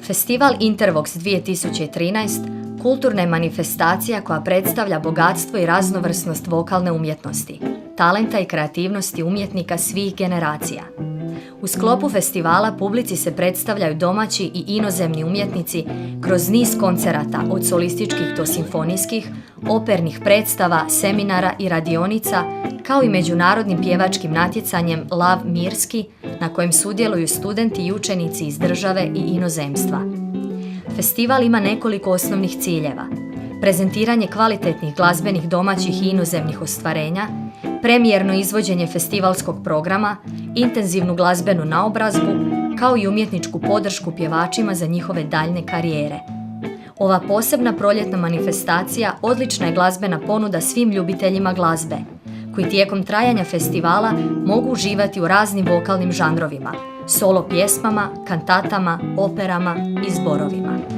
Festival Intervox 2013 kulturna je manifestacija koja predstavlja bogatstvo i raznovrsnost vokalne umjetnosti, talenta i kreativnosti umjetnika svih generacija. U sklopu festivala publici se predstavljaju domaći i inozemni umjetnici kroz niz koncerata od solističkih do simfonijskih, opernih predstava, seminara i radionica, kao i međunarodnim pjevačkim natjecanjem Lav Mirski, na kojem sudjeluju studenti i učenici iz države i inozemstva. Festival ima nekoliko osnovnih ciljeva: prezentiranje kvalitetnih glazbenih domaćih i inozemnih ostvarenja, premijerno izvođenje festivalskog programa, intenzivnu glazbenu naobrazbu, kao i umjetničku podršku pjevačima za njihove daljne karijere. Ova posebna proljetna manifestacija odlična je glazbena ponuda svim ljubiteljima glazbe, koji tijekom trajanja festivala mogu uživati u raznim vokalnim žanrovima, solo pjesmama, kantatama, operama i zborovima.